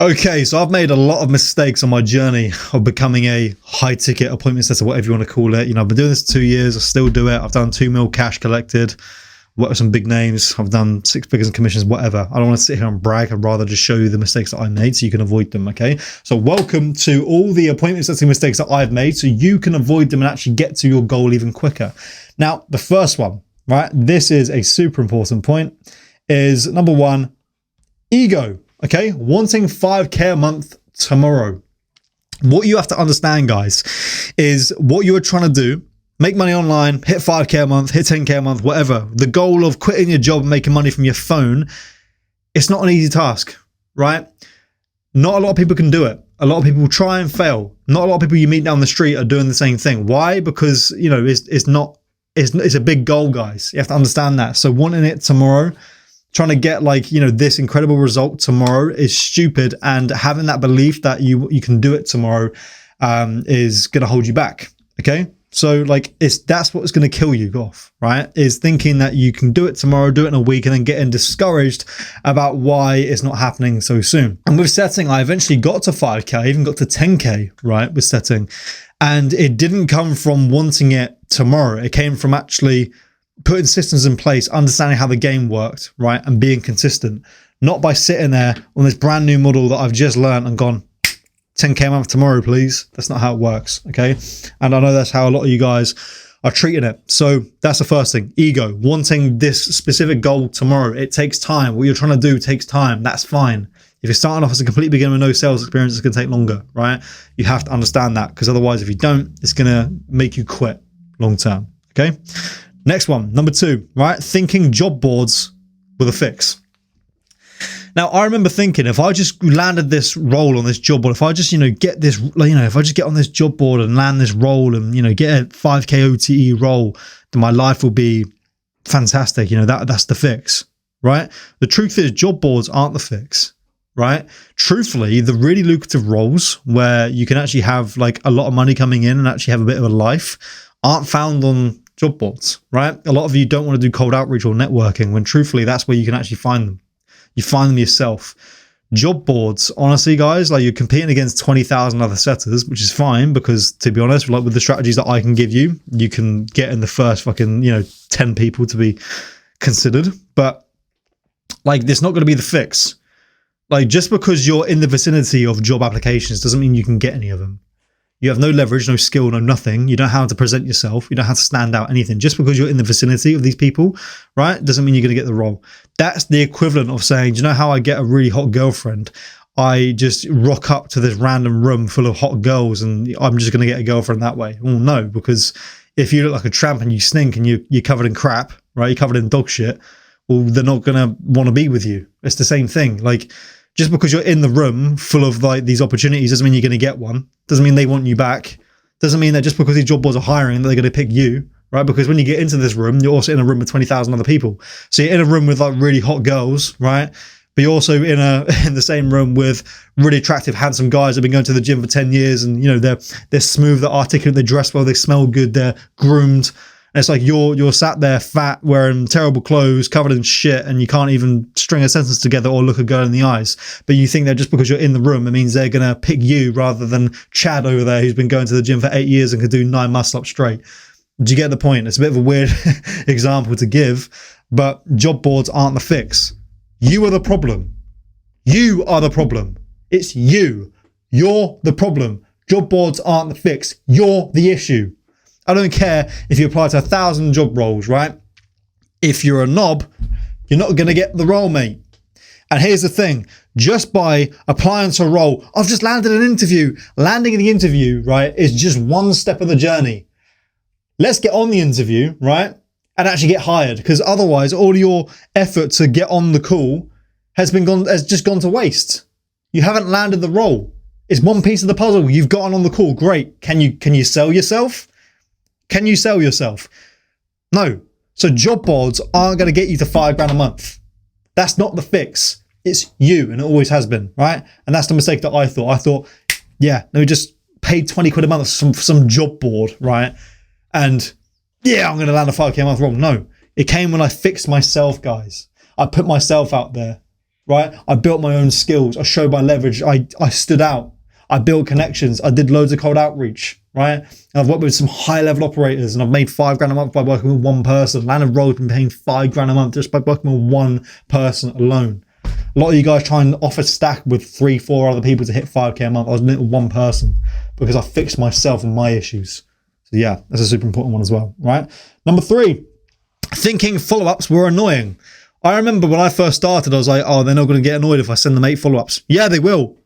Okay, so I've made a lot of mistakes on my journey of becoming a high ticket appointment setter, whatever you want to call it. You know, I've been doing this 2 years. I still do it. I've done 2 mil cash collected, worked with some big names. I've done 6 figures in commissions, whatever. I don't want to sit here and brag. I'd rather just show you the mistakes that I made so you can avoid them. Okay. So welcome to all the appointment setting mistakes that I've made so you can avoid them and actually get to your goal even quicker. Now, the first one, right? This is a super important point, is number one, ego. Okay, wanting 5K a month tomorrow. What you have to understand, guys, is what you are trying to do, make money online, hit 5K a month, hit 10K a month, whatever. The goal of quitting your job and making money from your phone, it's not an easy task, right? Not a lot of people can do it. A lot of people try and fail. Not a lot of people you meet down the street are doing the same thing. Why? Because, you know, it's a big goal, guys. You have to understand that. So wanting it tomorrow, trying to get like, you know, this incredible result tomorrow is stupid, and having that belief that you can do it tomorrow is going to hold you back. Okay. So like that's what's going to kill you off, right? Is thinking that you can do it tomorrow, do it in a week, and then getting discouraged about why it's not happening so soon. And with setting, I eventually got to 5K, I even got to 10K, right? With setting. And it didn't come from wanting it tomorrow. It came from actually putting systems in place, understanding how the game worked, right? And being consistent, not by sitting there on this brand new model that I've just learned and gone 10K a month tomorrow, please. That's not how it works. Okay. And I know that's how a lot of you guys are treating it. So that's the first thing, ego, wanting this specific goal tomorrow. It takes time. What you're trying to do takes time. That's fine. If you're starting off as a complete beginner with no sales experience, it's going to take longer, right? You have to understand that, because otherwise, if you don't, it's going to make you quit long term. Okay. Next one, number 2, right? Thinking job boards were the fix. Now, I remember thinking, if I just landed this role on this job board, if I just, get this, if I just get on this job board and land this role and, get a 5K OTE role, then my life will be fantastic. That's the fix, right? The truth is, job boards aren't the fix, right? Truthfully, the really lucrative roles where you can actually have like a lot of money coming in and actually have a bit of a life aren't found on job boards, right? A lot of you don't want to do cold outreach or networking, when truthfully that's where you can actually find them. You find them yourself. Job boards, honestly, guys, like you're competing against 20,000 other setters, which is fine, because to be honest, like with the strategies that I can give you, you can get in the first fucking 10 people to be considered. But like, it's not going to be the fix. Like, just because you're in the vicinity of job applications doesn't mean you can get any of them. You have no leverage, no skill, no nothing. You don't know how to present yourself. You don't know how to stand out, anything. Just because you're in the vicinity of these people, right, doesn't mean you're going to get the role. That's the equivalent of saying, do you know how I get a really hot girlfriend? I just rock up to this random room full of hot girls and I'm just going to get a girlfriend that way. Well, no, because if you look like a tramp and you stink and you're covered in crap, right, you're covered in dog shit, well, they're not going to want to be with you. It's the same thing. Like, just because you're in the room full of like these opportunities doesn't mean you're going to get one. Doesn't mean they want you back. Doesn't mean that just because these job boards are hiring, they're going to pick you, right? Because when you get into this room, you're also in a room with 20,000 other people. So you're in a room with like really hot girls, right? But you're also in the same room with really attractive, handsome guys that have been going to the gym for 10 years, and they're smooth, they're articulate, they dress well, they smell good, they're groomed. And it's like you're sat there fat, wearing terrible clothes, covered in shit, and you can't even string a sentence together or look a girl in the eyes. But you think that just because you're in the room, it means they're going to pick you rather than Chad over there, who's been going to the gym for 8 years and can do 9 muscle-ups straight. Do you get the point? It's a bit of a weird example to give, but job boards aren't the fix. You are the problem. You are the problem. It's you. You're the problem. Job boards aren't the fix. You're the issue. I don't care if you apply to 1,000 job roles, right? If you're a knob, you're not going to get the role, mate. And here's the thing, just by applying to a role, I've just landed an interview. Landing in the interview, right, is just one step of the journey. Let's get on the interview, right, and actually get hired, because otherwise all your effort to get on the call has just gone to waste. You haven't landed the role. It's one piece of the puzzle. You've gotten on the call. Great. Can you sell yourself? Can you sell yourself? No. So job boards aren't going to get you to $5,000 a month. That's not the fix. It's you, and it always has been, right? And that's the mistake that I thought. I thought, yeah, let me just pay 20 quid a month for some job board, right? And yeah, I'm going to land a $5K a month role. No, it came when I fixed myself, guys. I put myself out there. right? I built my own skills. I showed my leverage. I stood out. I built connections. I did loads of cold outreach, right? And I've worked with some high level operators and I've made $5,000 a month by working with one person. Landed roles been paying $5,000 a month just by working with one person alone. A lot of you guys try and offer stack with 3-4 other people to hit 5K a month. I was doing it with one person because I fixed myself and my issues. So yeah, that's a super important one as well, right? Number 3, thinking follow-ups were annoying. I remember when I first started, I was like, oh, they're not going to get annoyed if I send them 8 follow-ups. Yeah, they will.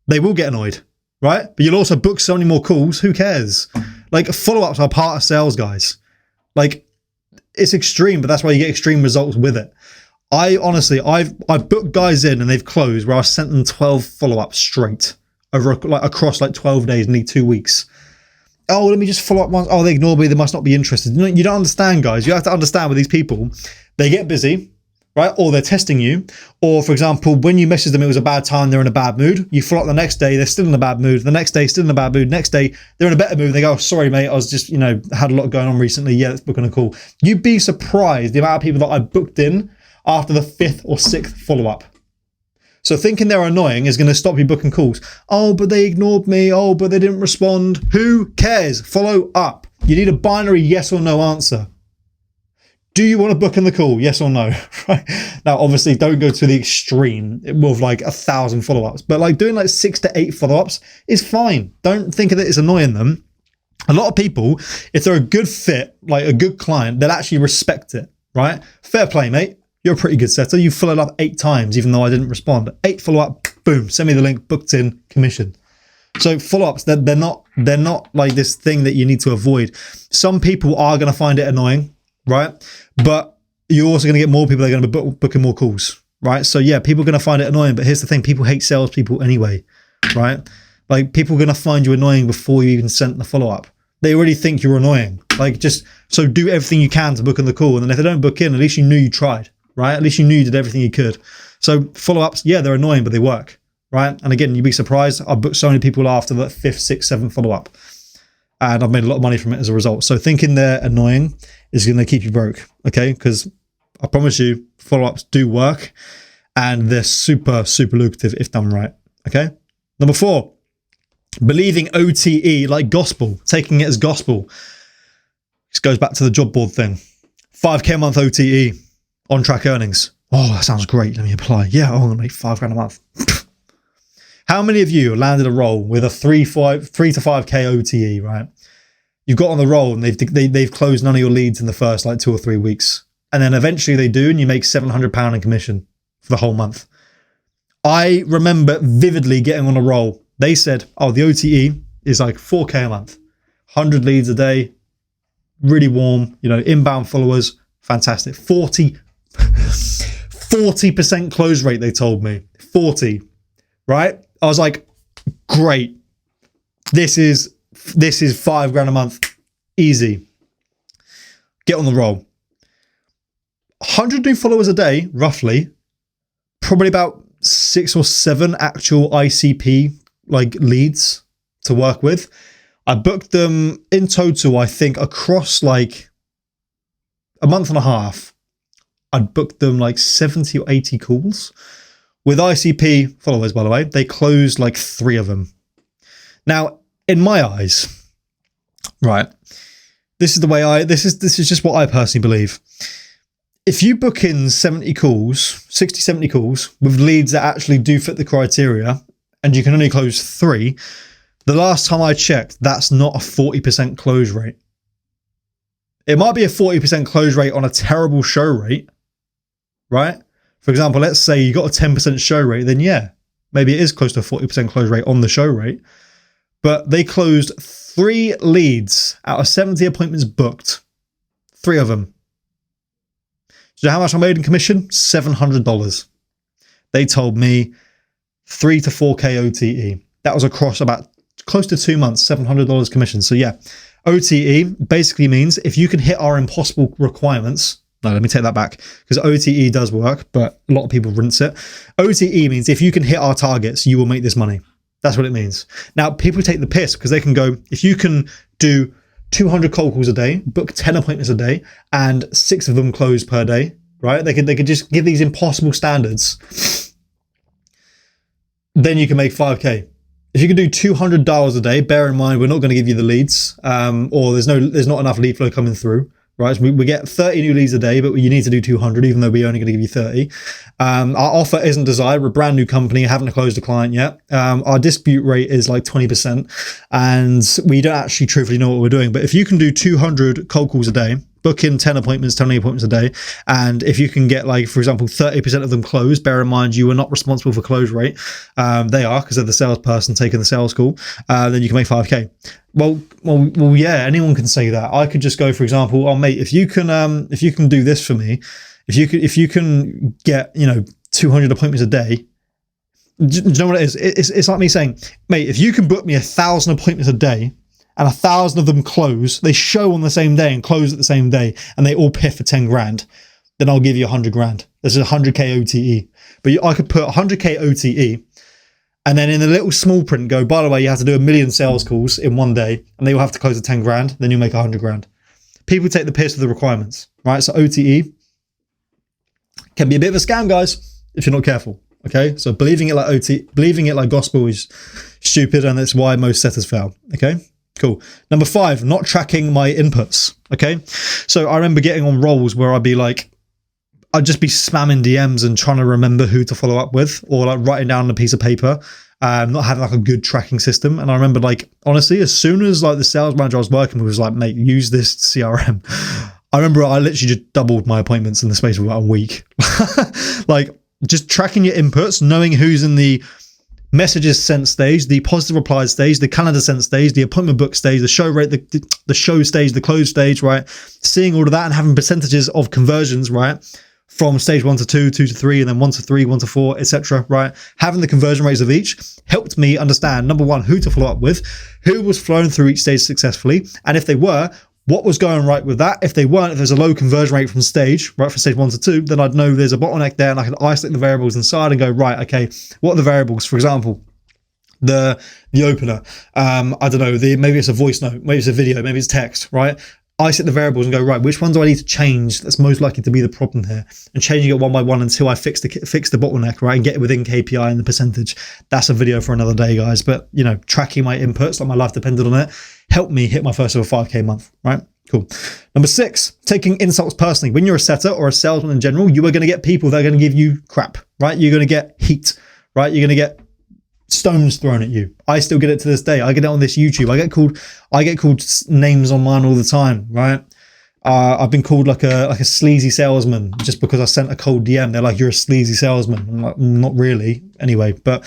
They will get annoyed, right? But you'll also book so many more calls. Who cares? Like, follow-ups are part of sales, guys. Like, it's extreme, but that's why you get extreme results with it. I honestly, I've booked guys in and they've closed where I sent them 12 follow-ups straight over like across like 12 days, nearly 2 weeks. Oh, let me just follow up once. Oh, they ignore me. They must not be interested. You don't understand, guys. You have to understand with these people, they get busy, right? Or they're testing you. Or, for example, when you message them, it was a bad time, they're in a bad mood. You follow up the next day, they're still in a bad mood. The next day, still in a bad mood. Next day, they're in a better mood. They go, oh, sorry, mate. I was just, had a lot going on recently. Yeah, let's book on a call. You'd be surprised the amount of people that I booked in after the 5th or 6th follow-up. So thinking they're annoying is going to stop you booking calls. Oh, but they ignored me. Oh, but they didn't respond. Who cares? Follow up. You need a binary yes or no answer. Do you want to book in the call? Yes or no? Right. Now, obviously, don't go to the extreme with like 1,000 follow-ups. But like doing like 6 to 8 follow-ups is fine. Don't think that it's annoying them. A lot of people, if they're a good fit, like a good client, they'll actually respect it, right? Fair play, mate. You're a pretty good setter. You followed up 8 times, even though I didn't respond. 8 follow-up, boom, send me the link, booked in, commission. So follow-ups, they're not like this thing that you need to avoid. Some people are going to find it annoying, right? But you're also going to get more people that are going to be booking more calls, right? So yeah, people are going to find it annoying. But here's the thing, people hate salespeople anyway, right? Like people are going to find you annoying before you even sent the follow-up. They already think you're annoying. Like so do everything you can to book in the call. And then if they don't book in, at least you knew you tried. Right? At least you knew you did everything you could. So follow-ups, yeah, they're annoying, but they work, right? And again, you'd be surprised. I've booked so many people after the 5th, 6th, 7th follow-up. And I've made a lot of money from it as a result. So thinking they're annoying is going to keep you broke, okay? Because I promise you, follow-ups do work. And they're super, super lucrative if done right, okay? Number 4, believing OTE like gospel, taking it as gospel. This goes back to the job board thing. 5K a month OTE. On track earnings. Oh, that sounds great. Let me apply. Yeah, I'm going to make $5,000 a month. How many of you landed a role with a 3 to 5K OTE, right? You've got on the roll and they've closed none of your leads in the first like 2 or 3 weeks. And then eventually they do and you make £700 in commission for the whole month. I remember vividly getting on a roll. They said, oh, the OTE is like 4K a month. 100 leads a day. Really warm, inbound followers. Fantastic. 40% close rate, they told me. 40, right? I was like, great. This is $5,000 a month. Easy. Get on the roll. 100 new followers a day, roughly. Probably about 6 or 7 actual ICP like leads to work with. I booked them in total, I think, across like a month and a half. I'd booked them like 70 or 80 calls with ICP followers, by the way. They closed like 3 of them. Now, in my eyes, right, this is the way this is just what I personally believe. If you book in 70 calls, 60, 70 calls with leads that actually do fit the criteria and you can only close 3, the last time I checked, that's not a 40% close rate. It might be a 40% close rate on a terrible show rate, right? For example, let's say you got a 10% show rate, then yeah, maybe it is close to a 40% close rate on the show rate. But they closed 3 leads out of 70 appointments booked. 3 of them. So how much I made in commission? $700. They told me 3 to 4K OTE. That was across about close to 2 months, $700 commission. So yeah, OTE basically means if you can hit our impossible requirements. No, let me take that back, because OTE does work, but a lot of people rinse it. OTE means if you can hit our targets, you will make this money. That's what it means. Now, people take the piss because they can go, if you can do 200 cold calls a day, book 10 appointments a day, and 6 of them close per day, right? They could just give these impossible standards. then you can make 5K. If you can do 200 dials a day, bear in mind, we're not going to give you the leads, or there's not enough lead flow coming through, right? So we get 30 new leads a day, but you need to do 200, even though we're only going to give you 30. Our offer isn't desired. We're a brand new company, haven't closed a client yet. Our dispute rate is like 20%, and we don't actually truthfully know what we're doing. But if you can do 200 cold calls a day, book in 10 appointments, 20 appointments a day. And if you can get, like, for example, 30% of them closed, bear in mind, you are not responsible for close rate. They are, because they're the salesperson taking the sales call. Then you can make 5K. Well, yeah, anyone can say that. I could just go, for example, oh mate, if you can do this for me, if you can get, 200 appointments a day, do you know what it is? It's like me saying, mate, if you can book me 1,000 appointments a day, and 1,000 of them close, they show on the same day and close at the same day, and they all piff for 10 grand, then I'll give you 100 grand. This is 100K OTE. But I could put 100K OTE, and then in the little small print go, by the way, you have to do 1 million sales calls in one day, and they will have to close at 10 grand, then you'll make 100 grand. People take the piss with the requirements, right? So OTE can be a bit of a scam, guys, if you're not careful. Okay, so believing it like gospel is stupid, and that's why most setters fail. Okay. Cool. Number 5, not tracking my inputs. Okay. So I remember getting on roles where I'd just be spamming DMs and trying to remember who to follow up with, or like writing down on a piece of paper, not having like a good tracking system. And I remember, like, honestly, as soon as like the sales manager I was working with was like, mate, use this CRM. I remember I literally just doubled my appointments in the space of about a week. Like, just tracking your inputs, knowing who's in the messages sent stage, the positive replies stage, the calendar sent stage, the appointment book stage, the show rate, the show stage, the close stage, right? Seeing all of that and having percentages of conversions, right? From stage 1 to 2, 2 to 3, and then 1 to 3, 1 to 4, etc. Right? Having the conversion rates of each helped me understand, number 1, who to follow up with, who was flowing through each stage successfully, and if they were, what was going right with that. If they weren't, if there's a low conversion rate from stage, right, from stage 1 to 2, then I'd know there's a bottleneck there, and I can isolate the variables inside and go, right, okay, what are the variables? For example, the opener, I don't know, maybe it's a voice note, maybe it's a video, maybe it's text, right? Isolate the variables and go, right, which ones do I need to change that's most likely to be the problem here? And changing it one by one until I fix the bottleneck, right, and get it within KPI and the percentage. That's a video for another day, guys. But, tracking my inputs, like my life depended on it, helped me hit my first ever 5K month, right? Cool. Number 6, taking insults personally. When you're a setter or a salesman in general, you are going to get people that are going to give you crap, right? You're going to get heat, right? You're going to get stones thrown at you. I still get it to this day. I get it on this YouTube. I get called names online all the time, right? I've been called like a sleazy salesman just because I sent a cold DM. They're like, you're a sleazy salesman. I'm like, not really. Anyway, but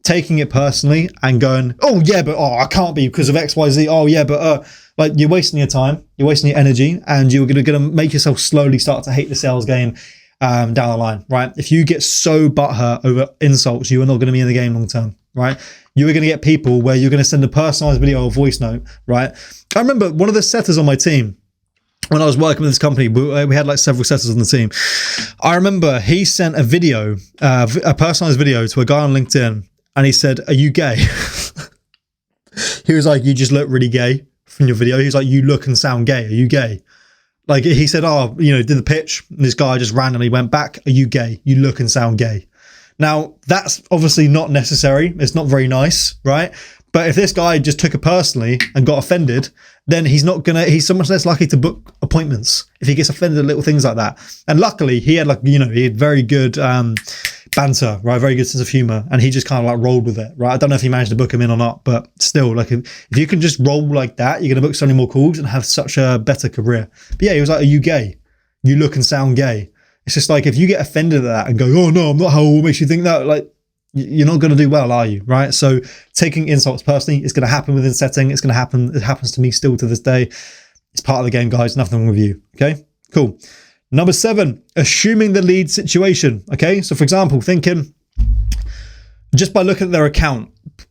taking it personally and going, I can't be because of XYZ. Oh yeah, but like, you're wasting your time, you're wasting your energy, and you're gonna make yourself slowly start to hate the sales game down the line, right? If you get so butthurt over insults, you are not going to be in the game long term, right? You are going to get people where you're going to send a personalized video or voice note, right? I remember one of the setters on my team, when I was working with this company, we had like several setters on the team. I remember he sent a video, a personalized video to a guy on LinkedIn, and he said, "Are you gay?" He was like, "You just look really gay from your video." He was like, "You look and sound gay. Are you gay?" Like, he said, did the pitch, and this guy just randomly went back, "Are you gay? You look and sound gay." Now, that's obviously not necessary. It's not very nice, right? But if this guy just took it personally and got offended, then he's so much less likely to book appointments if he gets offended at little things like that. And luckily, he had he had very good banter, right? Very good sense of humor. And he just kind of like rolled with it, right? I don't know if he managed to book him in or not, but still, like, if you can just roll like that, you're going to book so many more calls and have such a better career. But yeah, he was like, "Are you gay? You look and sound gay." It's just like, if you get offended at that and go, "Oh no, I'm not," how makes you think that? Like, you're not going to do well, are you? Right? So taking insults personally is going to happen within setting. It's going to happen. It happens to me still to this day. It's part of the game, guys. Nothing wrong with you. Okay, cool. Number 7, assuming the lead situation. Okay, so for example, thinking just by looking at their account,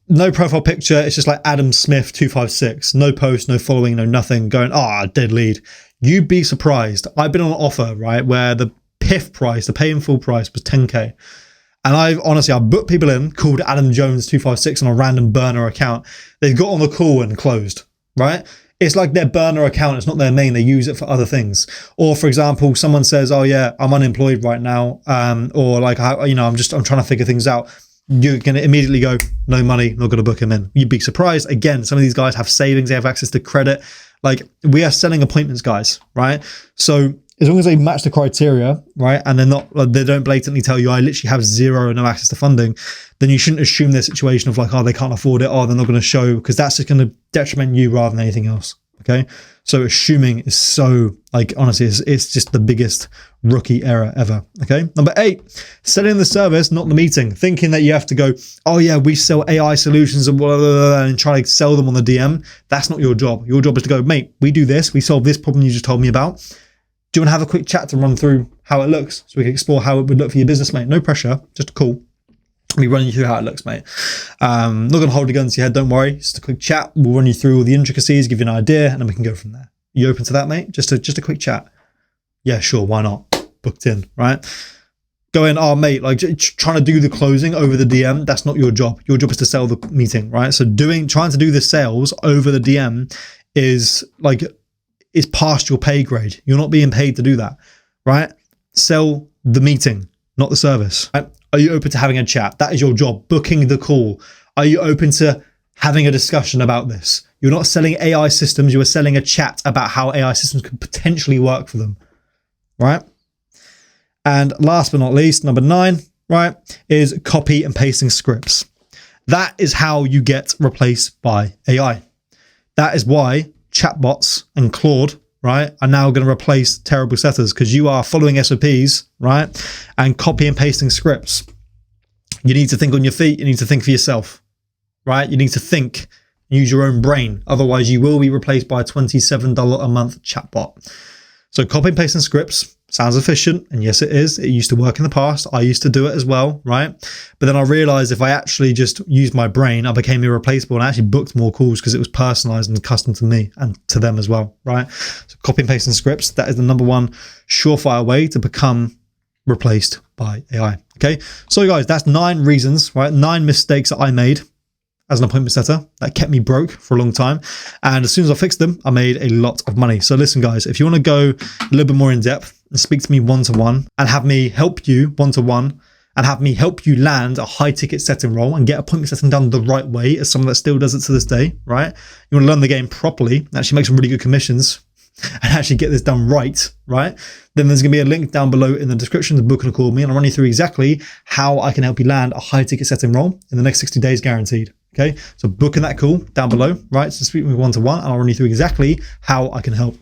no profile picture, it's just like Adam Smith 256, no post, no following, no nothing, going, dead lead. You'd be surprised. I've been on an offer, right, where the PIF price, the pay in full price, was 10K. And I've booked people in called Adam Jones 256 on a random burner account. They've got on the call and closed, right? It's like their burner account. It's not their main. They use it for other things. Or for example, someone says, "Oh yeah, I'm unemployed right now." Or like, I'm trying to figure things out. you're going to immediately go, no money, not going to book him in. You'd be surprised. Again, some of these guys have savings, they have access to credit. Like, we are selling appointments, guys, right? So as long as they match the criteria, right, and they're not, like, they don't blatantly tell you, I literally have zero and no access to funding, then you shouldn't assume their situation of like, oh, they can't afford it, oh, they're not going to show, because that's just going to detriment you rather than anything else. Okay, so assuming is so, like, honestly, it's just the biggest rookie error ever. Okay, number 8, selling the service, not the meeting. Thinking that you have to go, oh yeah, we sell AI solutions and blah, blah, blah, and try to sell them on the DM. That's not your job. Your job is to go, mate, we do this, we solve this problem you just told me about. Do you want to have a quick chat to run through how it looks so we can explore how it would look for your business, mate? No pressure, just a call. Let me run you through how it looks, mate. Not going to hold a gun to your head, don't worry. Just a quick chat. We'll run you through all the intricacies, give you an idea, and then we can go from there. You open to that, mate? Just a quick chat. Yeah, sure, why not? Booked in, right? Going, oh, mate, like trying to do the closing over the DM, that's not your job. Your job is to sell the meeting, right? So trying to do the sales over the DM is past your pay grade. You're not being paid to do that, right? Sell the meeting, not the service, right? Are you open to having a chat? That is your job, booking the call. Are you open to having a discussion about this? You're not selling AI systems, you are selling a chat about how AI systems could potentially work for them, right? And last but not least, number 9, right, is copy and pasting scripts. That is how you get replaced by AI. That is why chatbots and Claude, right, are now going to replace terrible setters, because you are following SOPs, right, and copy and pasting scripts. You need to think on your feet. You need to think for yourself, right? You need to think, use your own brain. Otherwise, you will be replaced by a $27 a month chatbot. So copy and pasting scripts sounds efficient, and yes, it is. It used to work in the past. I used to do it as well, right? But then I realized if I actually just used my brain, I became irreplaceable, and I actually booked more calls because it was personalized and custom to me and to them as well, right? So copy and pasting scripts, that is the number 1 surefire way to become replaced by AI. Okay, so guys, that's 9 reasons, right? 9 mistakes that I made as an appointment setter that kept me broke for a long time. And as soon as I fixed them, I made a lot of money. So listen, guys, if you want to go a little bit more in depth and speak to me one-to-one and have me help you one-to-one and have me help you land a high ticket setting role and get appointment setting done the right way, as someone that still does it to this day, right? You want to learn the game properly, actually make some really good commissions and actually get this done right, then there's going to be a link down below in the description to book and call me, and I'll run you through exactly how I can help you land a high ticket setting role in the next 60 days guaranteed. Okay, so booking that call down below, right? So speak with me one-to-one, and I'll run you through exactly how I can help.